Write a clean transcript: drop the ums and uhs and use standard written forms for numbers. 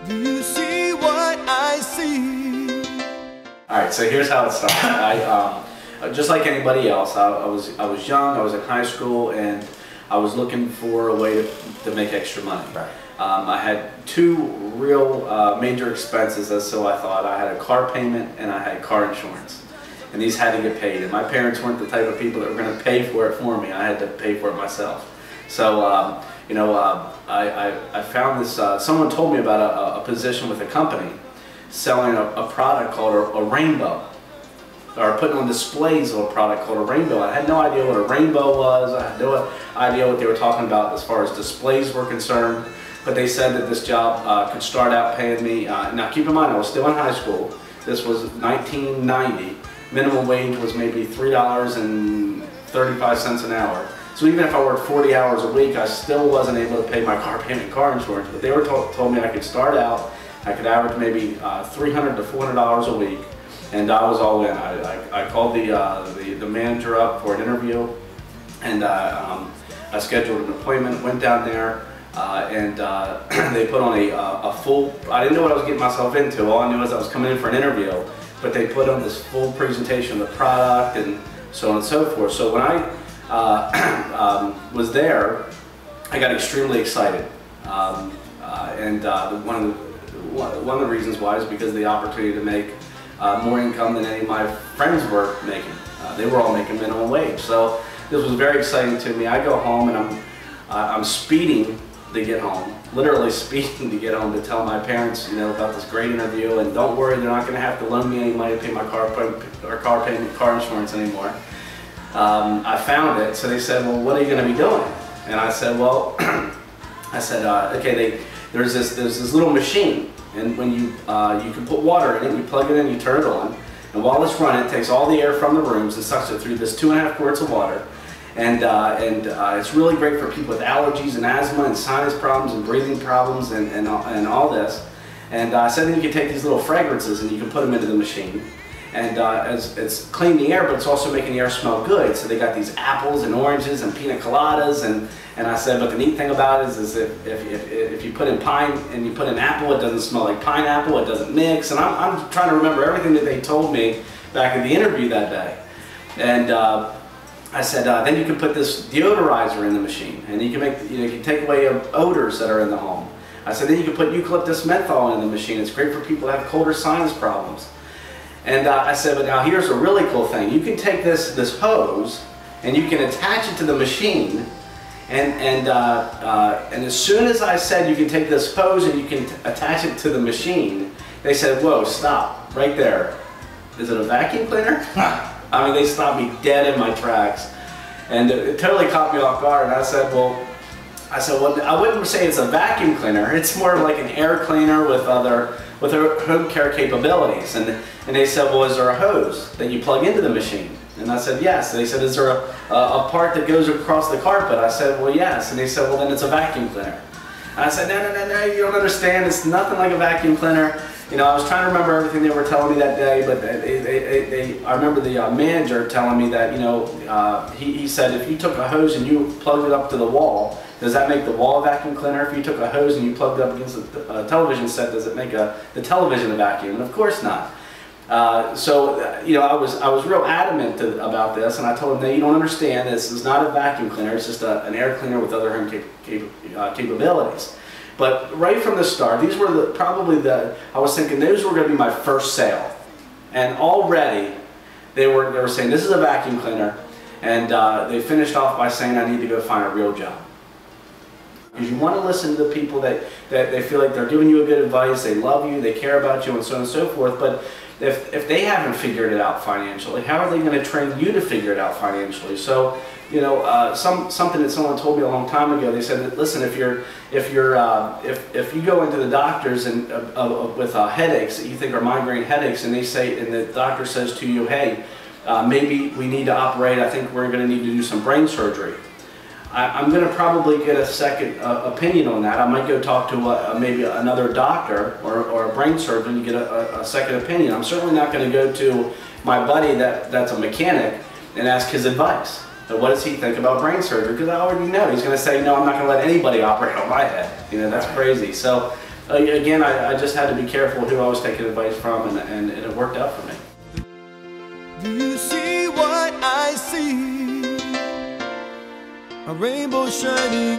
Do you see what I see? All right, so here's how it started. Just like anybody else, I was young, I was in high school, and I was looking for a way to make extra money. Right. I had two real major expenses, as so I thought. I had a car payment and I had car insurance. And these had to get paid. And my parents weren't the type of people that were going to pay for it for me. I had to pay for it myself. So, I found this, someone told me about a position with a company selling a product called a rainbow, or putting on displays of a product called a rainbow. I had no idea what a rainbow was. I had no idea what they were talking about as far as displays were concerned. But they said that this job could start out paying me, now keep in mind I was still in high school. This was 1990. Minimum wage was maybe $3.35 an hour. So even if I worked 40 hours a week, I still wasn't able to pay my car payment and car insurance. But they were told me I could start out, I could average maybe $300 to $400 a week, and I was all in. I called the manager up for an interview, and I scheduled an appointment, went down there, and they put on a full, I didn't know what I was getting myself into. All I knew was I was coming in for an interview, but they put on this full presentation of the product and so on and so forth. So when I was there, I got extremely excited, and one of the reasons why is because of the opportunity to make more income than any of my friends were making. They were all making minimum wage, so this was very exciting to me. I go home and I'm speeding to get home, literally speeding to get home to tell my parents, about this great interview, and don't worry, they're not going to have to loan me any money to pay my car payment, car insurance anymore. I found it, so they said, well, what are you going to be doing? And I said, well, okay, there's this little machine, and when you can put water in it, you plug it in, you turn it on, and while it's running, it takes all the air from the rooms and sucks it through this 2.5 quarts of water, and it's really great for people with allergies and asthma and sinus problems and breathing problems and all this. And I said, then you can take these little fragrances and you can put them into the machine. And it's cleaning the air, but it's also making the air smell good. So they got these apples and oranges and pina coladas, and I said, but the neat thing about it is if you put in pine and you put in apple, it doesn't smell like pineapple, it doesn't mix. And I'm trying to remember everything that they told me back at the interview that day. And I said, then you can put this deodorizer in the machine, and you can you can take away odors that are in the home. I said, then you can put eucalyptus menthol in the machine. It's great for people that have cold or sinus problems. And I said, but now here's a really cool thing. You can take this hose and you can attach it to the machine, and as soon as I said you can take this hose and you can attach it to the machine, they said, whoa, stop, right there. Is it a vacuum cleaner? I mean, they stopped me dead in my tracks, and it totally caught me off guard. And I said, well, I wouldn't say it's a vacuum cleaner. It's more like an air cleaner with home care capabilities. And they said, well, is there a hose that you plug into the machine? And I said, yes. They said, is there a part that goes across the carpet? I said, well, yes. And they said, well, then it's a vacuum cleaner. And I said, no, you don't understand. It's nothing like a vacuum cleaner. I was trying to remember everything they were telling me that day, but I remember the manager telling me that, he said, if you took a hose and you plugged it up to the wall, does that make the wall a vacuum cleaner? If you took a hose and you plugged it up against a television set, does it make the television a vacuum? And of course not. I was real adamant about this, and I told him that you don't understand, this is not a vacuum cleaner, it's just an air cleaner with other home capabilities. But right from the start, these were I was thinking those were going to be my first sale. And already they were saying this is a vacuum cleaner, and they finished off by saying I need to go find a real job. Because you want to listen to the people that they feel like they're giving you a good advice, they love you, they care about you, and so on and so forth. But if they haven't figured it out financially, how are they going to train you to figure it out financially? So, something that someone told me a long time ago. They said that, listen, if you go into the doctors and with headaches that you think are migraine headaches, and the doctor says to you, hey, maybe we need to operate. I think we're going to need to do some brain surgery. I'm going to probably get a second opinion on that. I might go talk to maybe another doctor or a brain surgeon to get a second opinion. I'm certainly not going to go to my buddy that's a mechanic and ask his advice. So what does he think about brain surgery? Because I already know he's going to say, no, I'm not going to let anybody operate on my head. That's crazy. So again, I just had to be careful who I was taking advice from, and it worked out for me. Do you see what I see? A rainbow shining